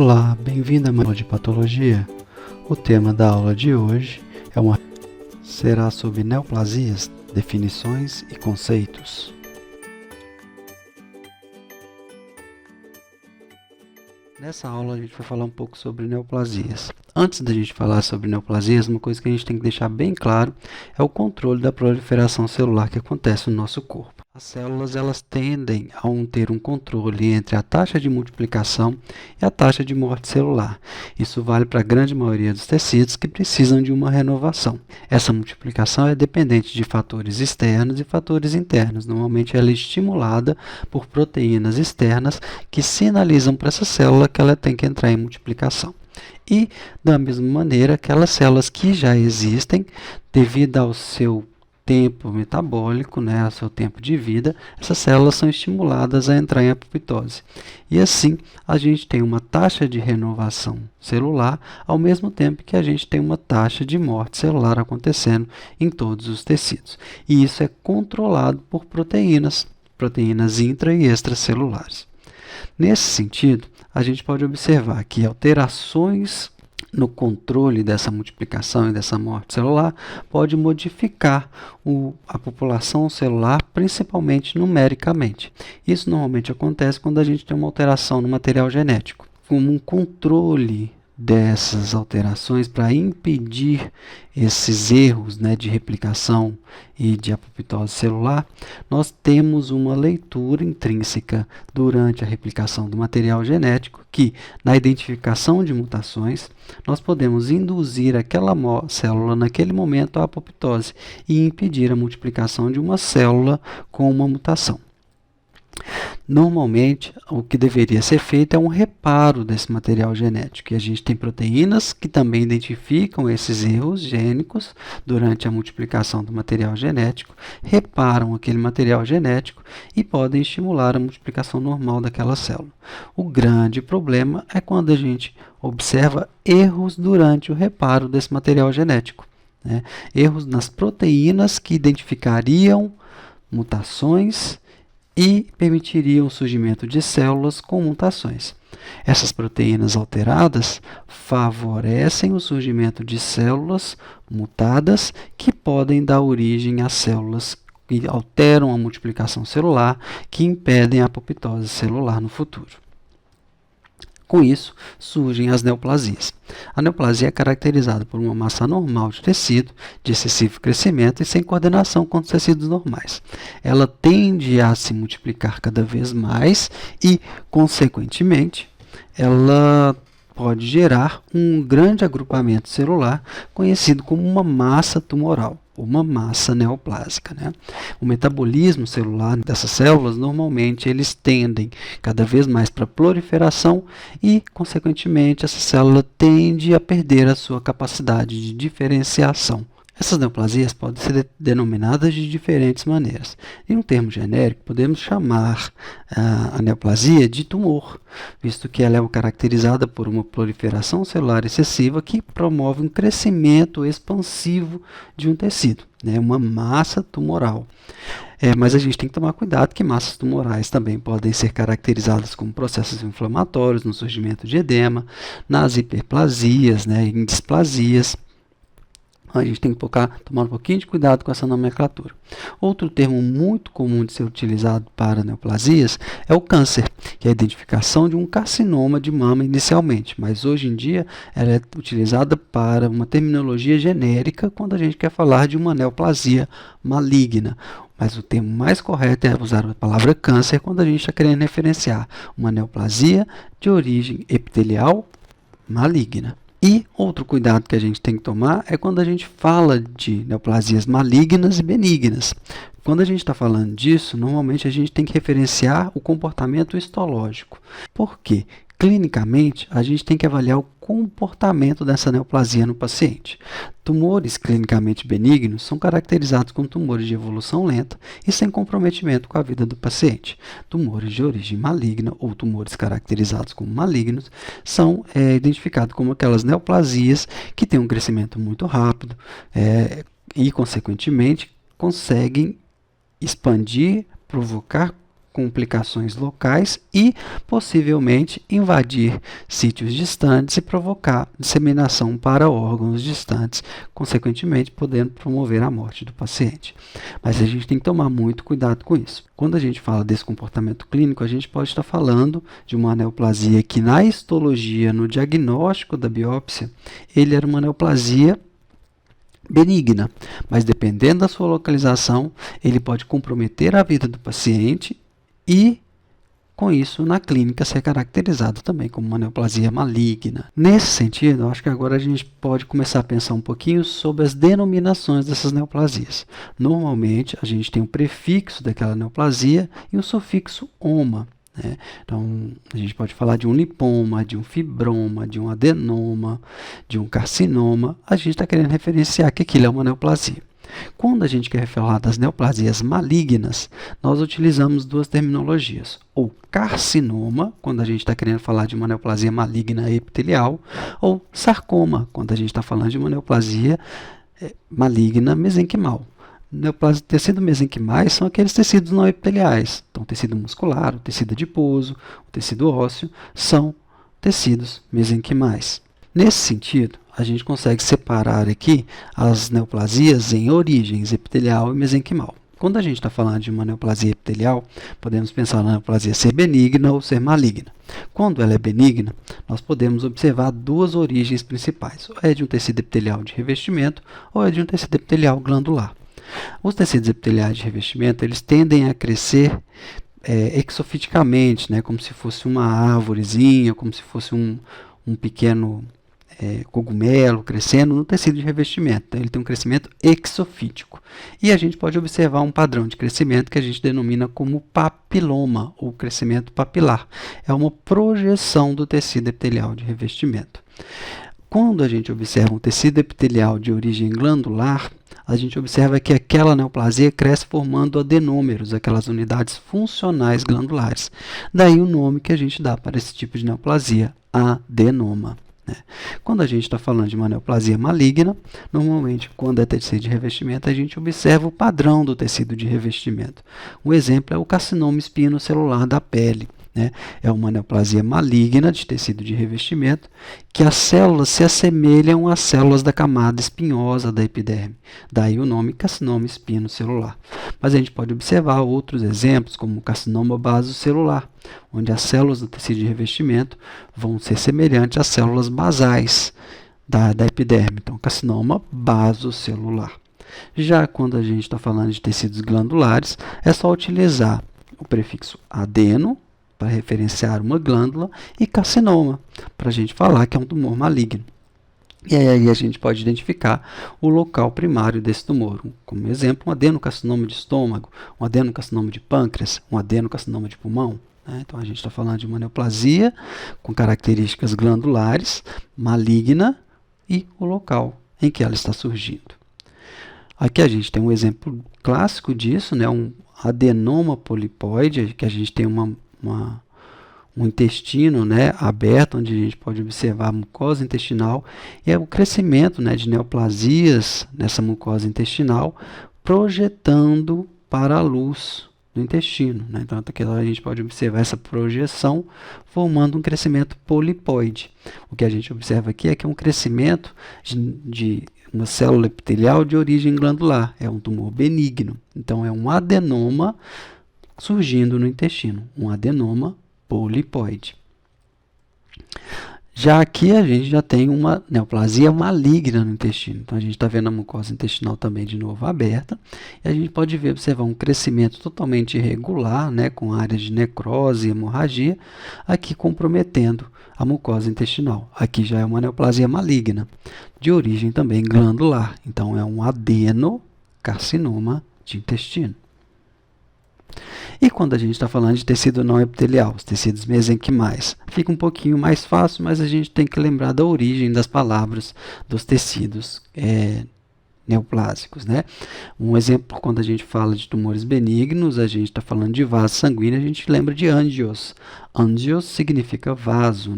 Olá, bem-vindo a mais uma aula de patologia. O tema da aula de hoje será sobre neoplasias, definições e conceitos. Nessa aula a gente vai falar um pouco sobre neoplasias. Antes da gente falar sobre neoplasias, uma coisa que a gente tem que deixar bem claro é o controle da proliferação celular que acontece no nosso corpo. As células elas tendem a ter um controle entre a taxa de multiplicação e a taxa de morte celular. Isso vale para a grande maioria dos tecidos que precisam de uma renovação. Essa multiplicação é dependente de fatores externos e fatores internos. Normalmente ela é estimulada por proteínas externas que sinalizam para essa célula que ela tem que entrar em multiplicação. E, da mesma maneira, aquelas células que já existem, devido ao seu tempo metabólico, ao seu tempo de vida, essas células são estimuladas a entrar em apoptose. E assim, a gente tem uma taxa de renovação celular, ao mesmo tempo que a gente tem uma taxa de morte celular acontecendo em todos os tecidos. E isso é controlado por proteínas intra e extracelulares. Nesse sentido, a gente pode observar que alterações no controle dessa multiplicação e dessa morte celular pode modificar a população celular, principalmente numericamente. Isso normalmente acontece quando a gente tem uma alteração no material genético. Como um controle dessas alterações para impedir esses erros de replicação e de apoptose celular, nós temos uma leitura intrínseca durante a replicação do material genético que, na identificação de mutações, nós podemos induzir aquela célula naquele momento à apoptose e impedir a multiplicação de uma célula com uma mutação. Normalmente, o que deveria ser feito é um reparo desse material genético. E a gente tem proteínas que também identificam esses erros gênicos durante a multiplicação do material genético, reparam aquele material genético e podem estimular a multiplicação normal daquela célula. O grande problema é quando a gente observa erros durante o reparo desse material genético. Erros nas proteínas que identificariam mutações e permitiriam o surgimento de células com mutações. Essas proteínas alteradas favorecem o surgimento de células mutadas que podem dar origem a células que alteram a multiplicação celular, que impedem a apoptose celular no futuro. Com isso, surgem as neoplasias. A neoplasia é caracterizada por uma massa normal de tecido, de excessivo crescimento e sem coordenação com os tecidos normais. Ela tende a se multiplicar cada vez mais e, consequentemente, ela pode gerar um grande agrupamento celular conhecido como uma massa tumoral, ou uma massa neoplásica. O metabolismo celular dessas células, normalmente, eles tendem cada vez mais para a proliferação e, consequentemente, essa célula tende a perder a sua capacidade de diferenciação. Essas neoplasias podem ser denominadas de diferentes maneiras. Em um termo genérico, podemos chamar a neoplasia de tumor, visto que ela é caracterizada por uma proliferação celular excessiva que promove um crescimento expansivo de um tecido, uma massa tumoral. Mas a gente tem que tomar cuidado que massas tumorais também podem ser caracterizadas como processos inflamatórios no surgimento de edema, nas hiperplasias, em displasias. A gente tem que tomar um pouquinho de cuidado com essa nomenclatura. Outro termo muito comum de ser utilizado para neoplasias é o câncer, que é a identificação de um carcinoma de mama inicialmente, mas hoje em dia ela é utilizada para uma terminologia genérica quando a gente quer falar de uma neoplasia maligna. Mas o termo mais correto é usar a palavra câncer quando a gente está querendo referenciar uma neoplasia de origem epitelial maligna. E outro cuidado que a gente tem que tomar é quando a gente fala de neoplasias malignas e benignas. Quando a gente está falando disso, normalmente a gente tem que referenciar o comportamento histológico. Por quê? Clinicamente, a gente tem que avaliar o comportamento dessa neoplasia no paciente. Tumores clinicamente benignos são caracterizados como tumores de evolução lenta e sem comprometimento com a vida do paciente. Tumores de origem maligna ou tumores caracterizados como malignos são identificados como aquelas neoplasias que têm um crescimento muito rápido e, consequentemente, conseguem expandir, provocar complicações locais e, possivelmente, invadir sítios distantes e provocar disseminação para órgãos distantes, consequentemente, podendo promover a morte do paciente. Mas a gente tem que tomar muito cuidado com isso. Quando a gente fala desse comportamento clínico, a gente pode estar falando de uma neoplasia que, na histologia, no diagnóstico da biópsia, ele era uma neoplasia benigna, mas dependendo da sua localização, ele pode comprometer a vida do paciente e, com isso, na clínica ser caracterizado também como uma neoplasia maligna. Nesse sentido, eu acho que agora a gente pode começar a pensar um pouquinho sobre as denominações dessas neoplasias. Normalmente, a gente tem o prefixo daquela neoplasia e o sufixo "oma". Então, a gente pode falar de um lipoma, de um fibroma, de um adenoma, de um carcinoma. A gente está querendo referenciar que aquilo é uma neoplasia. Quando a gente quer falar das neoplasias malignas, nós utilizamos duas terminologias. Ou carcinoma, quando a gente está querendo falar de uma neoplasia maligna epitelial, ou sarcoma, quando a gente está falando de uma neoplasia maligna mesenquimal. Tecido mesenquimais são aqueles tecidos não epiteliais. Então, o tecido muscular, o tecido adiposo, o tecido ósseo são tecidos mesenquimais. Nesse sentido, a gente consegue separar aqui as neoplasias em origens epitelial e mesenquimal. Quando a gente está falando de uma neoplasia epitelial, podemos pensar na neoplasia ser benigna ou ser maligna. Quando ela é benigna, nós podemos observar duas origens principais. Ou é de um tecido epitelial de revestimento ou é de um tecido epitelial glandular. Os tecidos epiteliais de revestimento, eles tendem a crescer exofiticamente, como se fosse uma árvorezinha, como se fosse um pequeno cogumelo crescendo no tecido de revestimento. Então, ele tem um crescimento exofítico. E a gente pode observar um padrão de crescimento que a gente denomina como papiloma, ou crescimento papilar. É uma projeção do tecido epitelial de revestimento. Quando a gente observa um tecido epitelial de origem glandular, a gente observa que aquela neoplasia cresce formando adenômeros, aquelas unidades funcionais glandulares. Daí o nome que a gente dá para esse tipo de neoplasia, adenoma. Quando a gente está falando de uma neoplasia maligna, normalmente, quando é tecido de revestimento, a gente observa o padrão do tecido de revestimento. Um exemplo é o carcinoma espinocelular da pele. É uma neoplasia maligna de tecido de revestimento que as células se assemelham às células da camada espinhosa da epiderme. Daí o nome carcinoma espinocelular. Mas a gente pode observar outros exemplos, como o carcinoma basocelular, onde as células do tecido de revestimento vão ser semelhantes às células basais da epiderme. Então, carcinoma basocelular. Já quando a gente está falando de tecidos glandulares, é só utilizar o prefixo adeno, para referenciar uma glândula, e carcinoma, para a gente falar que é um tumor maligno. E aí a gente pode identificar o local primário desse tumor. Como exemplo, um adenocarcinoma de estômago, um adenocarcinoma de pâncreas, um adenocarcinoma de pulmão. Então, a gente está falando de uma neoplasia com características glandulares, maligna, e o local em que ela está surgindo. Aqui a gente tem um exemplo clássico disso, um adenoma polipoide, que a gente tem um intestino aberto, onde a gente pode observar a mucosa intestinal, e é o crescimento de neoplasias nessa mucosa intestinal, projetando para a luz do intestino. Então, aqui a gente pode observar essa projeção formando um crescimento polipoide. O que a gente observa aqui é que é um crescimento de uma célula epitelial de origem glandular. É um tumor benigno. Então, é um adenoma surgindo no intestino, um adenoma polipoide. Já aqui a gente já tem uma neoplasia maligna no intestino. Então, a gente está vendo a mucosa intestinal também de novo aberta. E a gente pode observar um crescimento totalmente irregular, com áreas de necrose e hemorragia, aqui comprometendo a mucosa intestinal. Aqui já é uma neoplasia maligna, de origem também glandular. Então, é um adenocarcinoma de intestino. E quando a gente está falando de tecido não epitelial, os tecidos mesenquimais, fica um pouquinho mais fácil, mas a gente tem que lembrar da origem das palavras dos tecidos neoplásicos. Um exemplo, quando a gente fala de tumores benignos, a gente está falando de vaso sanguíneo, a gente lembra de ângios. Ângios significa vaso,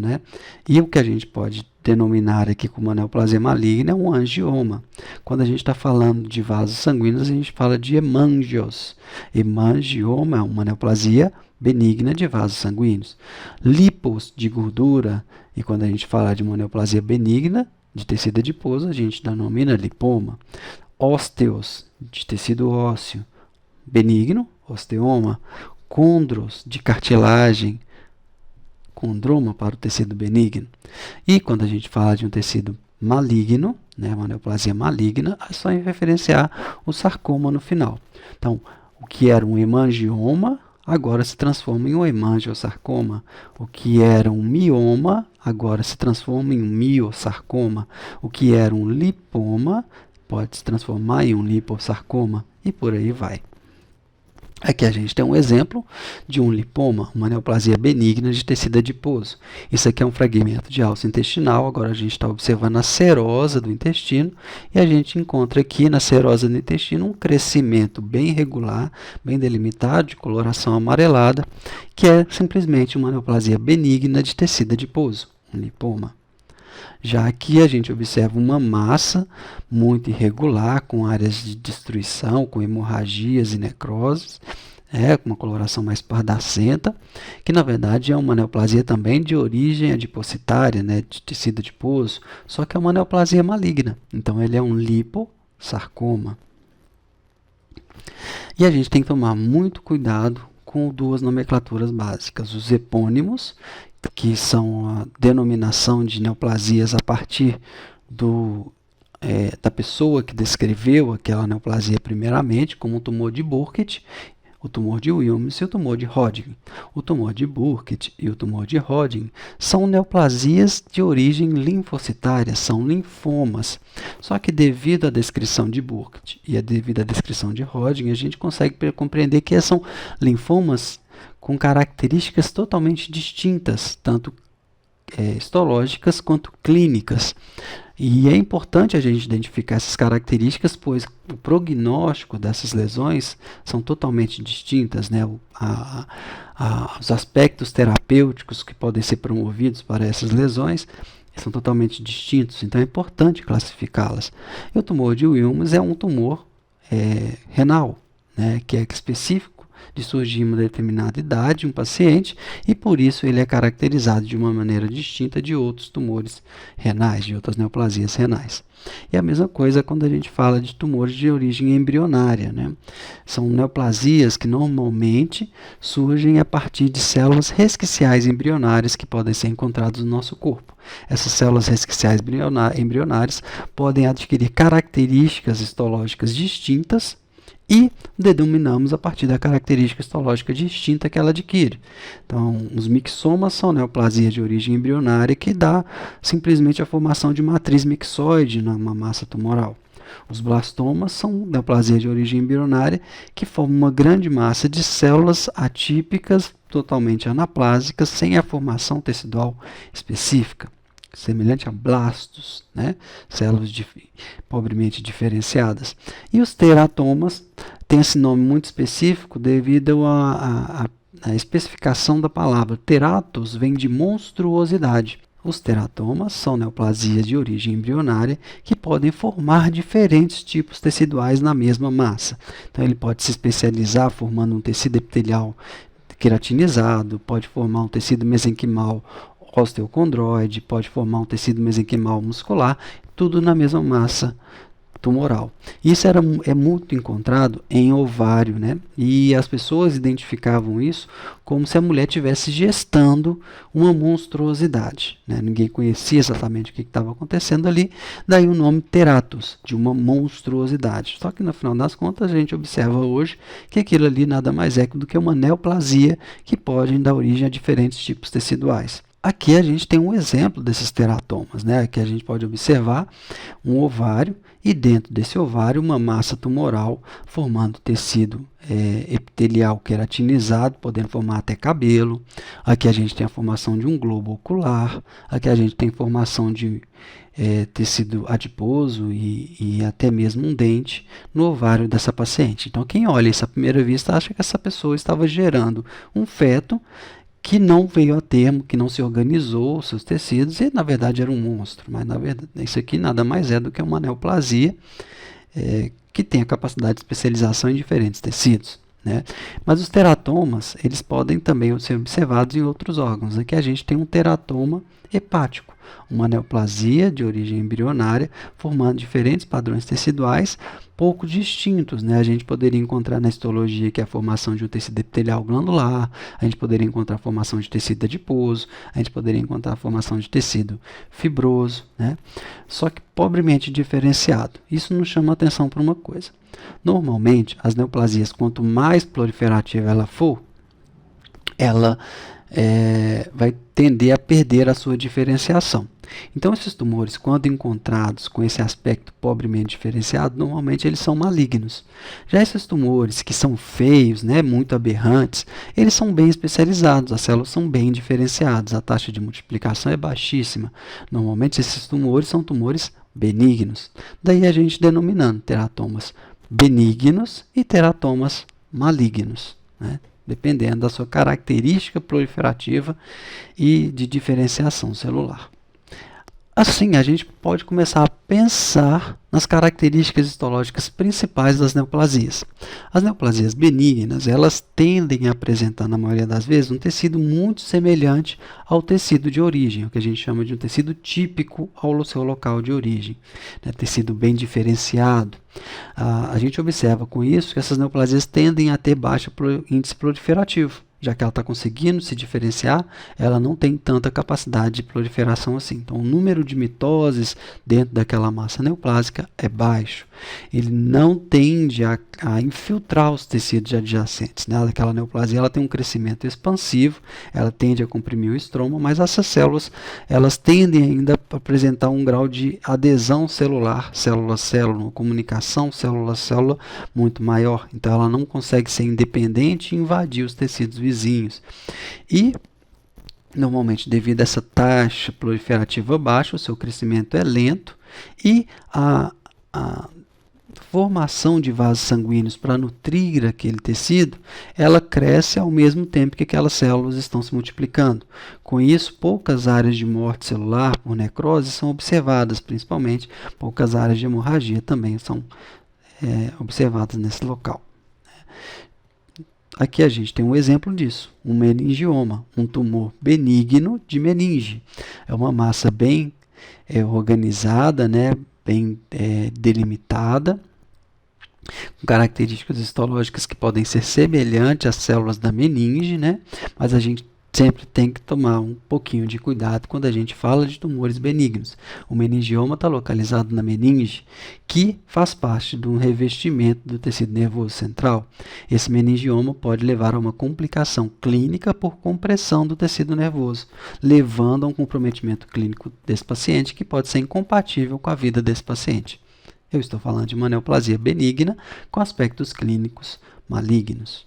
E o que a gente pode denominar aqui como uma neoplasia maligna é um angioma. Quando a gente está falando de vasos sanguíneos, a gente fala de hemângios. Hemangioma é uma neoplasia benigna de vasos sanguíneos. Lipos, de gordura, e quando a gente fala de uma neoplasia benigna de tecido adiposo, a gente denomina lipoma. Ósteos, de tecido ósseo, benigno, osteoma. Condros, de cartilagem, condroma para o tecido benigno. E quando a gente fala de um tecido maligno, né, uma neoplasia maligna, é só referenciar o sarcoma no final. Então, o que era um hemangioma, agora se transforma em um hemangiosarcoma. O que era um mioma, agora se transforma em um miosarcoma. O que era um lipoma, pode se transformar em um liposarcoma, e por aí vai. Aqui a gente tem um exemplo de um lipoma, uma neoplasia benigna de tecido adiposo. Isso aqui é um fragmento de alça intestinal. Agora a gente está observando a serosa do intestino e a gente encontra aqui na serosa do intestino um crescimento bem regular, bem delimitado, de coloração amarelada, que é simplesmente uma neoplasia benigna de tecido adiposo, um lipoma. Já aqui a gente observa uma massa muito irregular, com áreas de destruição, com hemorragias e necroses, com uma coloração mais pardacenta, que na verdade é uma neoplasia também de origem adipocitária, de tecido adiposo, só que é uma neoplasia maligna. Então ele é um liposarcoma. E a gente tem que tomar muito cuidado com duas nomenclaturas básicas: os epônimos, que são a denominação de neoplasias a partir da pessoa que descreveu aquela neoplasia primeiramente, como o tumor de Burkitt, o tumor de Wilms e o tumor de Hodgkin. O tumor de Burkitt e o tumor de Hodgkin são neoplasias de origem linfocitária, são linfomas. Só que devido à descrição de Burkitt e devido à descrição de Hodgkin, a gente consegue compreender que são linfomas com características totalmente distintas, tanto histológicas quanto clínicas. E é importante a gente identificar essas características, pois o prognóstico dessas lesões são totalmente distintas, os aspectos terapêuticos que podem ser promovidos para essas lesões são totalmente distintos, então é importante classificá-las. E o tumor de Wilms é um tumor renal, que é específico de surgir em uma determinada idade um paciente, e por isso ele é caracterizado de uma maneira distinta de outros tumores renais, de outras neoplasias renais. E a mesma coisa quando a gente fala de tumores de origem embrionária, São neoplasias que normalmente surgem a partir de células resquiciais embrionárias que podem ser encontradas no nosso corpo. Essas células resquiciais embrionárias podem adquirir características histológicas distintas e denominamos a partir da característica histológica distinta que ela adquire. Então, os mixomas são neoplasias de origem embrionária que dá simplesmente a formação de matriz mixoide numa massa tumoral. Os blastomas são neoplasias de origem embrionária que formam uma grande massa de células atípicas, totalmente anaplásicas, sem a formação tecidual específica, semelhante a blastos, células pobremente diferenciadas. E os teratomas têm esse nome muito específico devido à especificação da palavra. Teratos vem de monstruosidade. Os teratomas são neoplasias de origem embrionária que podem formar diferentes tipos teciduais na mesma massa. Então ele pode se especializar formando um tecido epitelial queratinizado, pode formar um tecido mesenquimal osteocondroide, pode formar um tecido mesenquimal muscular, tudo na mesma massa tumoral. Isso é muito encontrado em ovário, E as pessoas identificavam isso como se a mulher estivesse gestando uma monstruosidade, Ninguém conhecia exatamente o que estava acontecendo ali, daí o nome teratos, de uma monstruosidade. Só que no final das contas a gente observa hoje que aquilo ali nada mais é do que uma neoplasia que pode dar origem a diferentes tipos teciduais. Aqui a gente tem um exemplo desses teratomas, Aqui a gente pode observar um ovário e dentro desse ovário uma massa tumoral formando tecido epitelial queratinizado, podendo formar até cabelo. Aqui a gente tem a formação de um globo ocular. Aqui a gente tem formação de tecido adiposo e até mesmo um dente no ovário dessa paciente. Então quem olha isso à primeira vista acha que essa pessoa estava gerando um feto que não veio a termo, que não se organizou os seus tecidos e na verdade era um monstro, mas na verdade isso aqui nada mais é do que uma neoplasia que tem a capacidade de especialização em diferentes tecidos. né? Mas os teratomas, eles podem também ser observados em outros órgãos. Aqui a gente tem um teratoma hepático, uma neoplasia de origem embrionária, formando diferentes padrões teciduais pouco distintos, né? A gente poderia encontrar na histologia que é a formação de um tecido epitelial glandular, a gente poderia encontrar a formação de tecido adiposo, a gente poderia encontrar a formação de tecido fibroso, né? Só que pobremente diferenciado. Isso nos chama a atenção para uma coisa. Normalmente, as neoplasias, quanto mais proliferativa ela for, ela vai tender a perder a sua diferenciação. Então, esses tumores, quando encontrados com esse aspecto pobremente diferenciado, normalmente eles são malignos. Já esses tumores que são feios, né, muito aberrantes, eles são bem especializados, as células são bem diferenciadas, a taxa de multiplicação é baixíssima. Normalmente, esses tumores são tumores benignos. Daí a gente denominando teratomas benignos e teratomas malignos, né? Dependendo da sua característica proliferativa e de diferenciação celular. Assim, a gente pode começar a pensar nas características histológicas principais das neoplasias. As neoplasias benignas, elas tendem a apresentar, na maioria das vezes, um tecido muito semelhante ao tecido de origem, o que a gente chama de um tecido típico ao seu local de origem, né? Tecido bem diferenciado. A gente observa com isso que essas neoplasias tendem a ter baixo índice proliferativo. Já que ela está conseguindo se diferenciar, ela não tem tanta capacidade de proliferação assim. Então, o número de mitoses dentro daquela massa neoplásica é baixo. Ele não tende a infiltrar os tecidos adjacentes, né? Aquela neoplasia ela tem um crescimento expansivo, ela tende a comprimir o estroma, mas essas células elas tendem ainda a apresentar um grau de adesão celular, célula-célula, uma comunicação célula-célula muito maior. Então, ela não consegue ser independente e invadir os tecidos vizinhos. E, normalmente, devido a essa taxa proliferativa baixa, o seu crescimento é lento e a formação de vasos sanguíneos para nutrir aquele tecido, ela cresce ao mesmo tempo que aquelas células estão se multiplicando. Com isso, poucas áreas de morte celular por necrose são observadas, principalmente poucas áreas de hemorragia também são observadas nesse local. Aqui a gente tem um exemplo disso, um meningioma, um tumor benigno de meninge. É uma massa bem organizada, né, bem delimitada, com características histológicas que podem ser semelhantes às células da meninge, né, mas a gente sempre tem que tomar um pouquinho de cuidado quando a gente fala de tumores benignos. O meningioma está localizado na meninge, que faz parte de um revestimento do tecido nervoso central. Esse meningioma pode levar a uma complicação clínica por compressão do tecido nervoso, levando a um comprometimento clínico desse paciente que pode ser incompatível com a vida desse paciente. Eu estou falando de uma neoplasia benigna com aspectos clínicos malignos.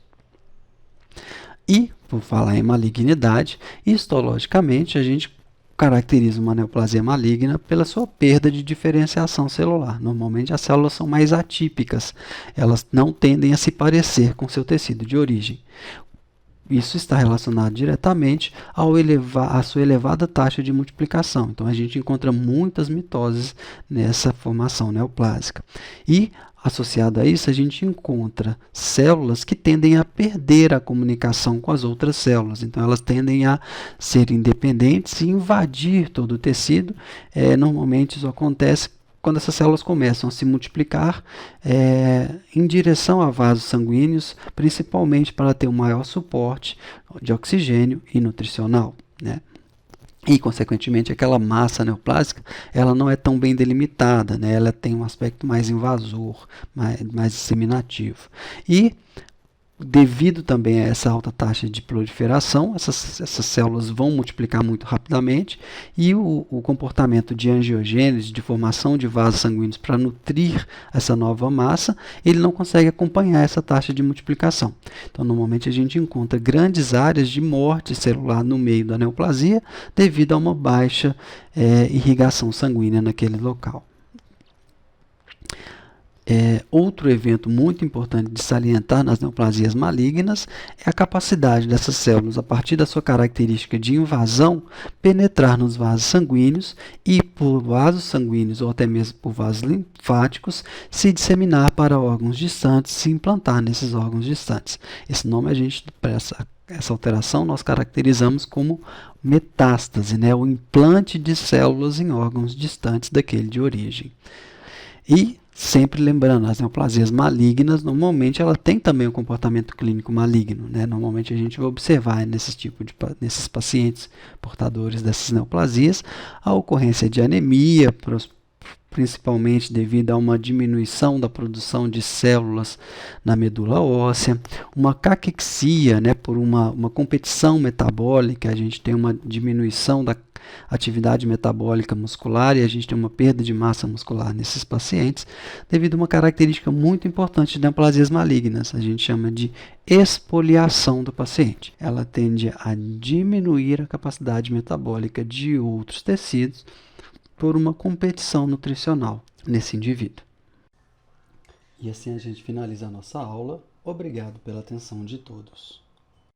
E, por falar em malignidade, histologicamente a gente caracteriza uma neoplasia maligna pela sua perda de diferenciação celular. Normalmente as células são mais atípicas, elas não tendem a se parecer com seu tecido de origem. Isso está relacionado diretamente à sua elevada taxa de multiplicação. Então, a gente encontra muitas mitoses nessa formação neoplásica. E, associado a isso, a gente encontra células que tendem a perder a comunicação com as outras células. Então, elas tendem a ser independentes e invadir todo o tecido. Normalmente, isso acontece quando essas células começam a se multiplicar em direção a vasos sanguíneos, principalmente para ter um maior suporte de oxigênio e nutricional, né? E, consequentemente, aquela massa neoplásica ela não é tão bem delimitada, né? Ela tem um aspecto mais invasor, mais disseminativo. E, devido também a essa alta taxa de proliferação, essas células vão multiplicar muito rapidamente e o comportamento de angiogênese, de formação de vasos sanguíneos para nutrir essa nova massa, ele não consegue acompanhar essa taxa de multiplicação. Então, normalmente a gente encontra grandes áreas de morte celular no meio da neoplasia devido a uma baixa irrigação sanguínea naquele local. Outro evento muito importante de salientar nas neoplasias malignas é a capacidade dessas células, a partir da sua característica de invasão, penetrar nos vasos sanguíneos e, por vasos sanguíneos ou até mesmo por vasos linfáticos, se disseminar para órgãos distantes, se implantar nesses órgãos distantes. Esse nome para essa alteração nós caracterizamos como metástase, né? O implante de células em órgãos distantes daquele de origem. E sempre lembrando, as neoplasias malignas, normalmente ela tem também um comportamento clínico maligno, né? Normalmente a gente vai observar nesses pacientes portadores dessas neoplasias a ocorrência de anemia, principalmente devido a uma diminuição da produção de células na medula óssea, uma caquexia, né, por uma competição metabólica, a gente tem uma diminuição da atividade metabólica muscular e a gente tem uma perda de massa muscular nesses pacientes, devido a uma característica muito importante de neoplasias malignas, a gente chama de expoliação do paciente. Ela tende a diminuir a capacidade metabólica de outros tecidos por uma competição nutricional nesse indivíduo. E assim a gente finaliza a nossa aula. Obrigado pela atenção de todos.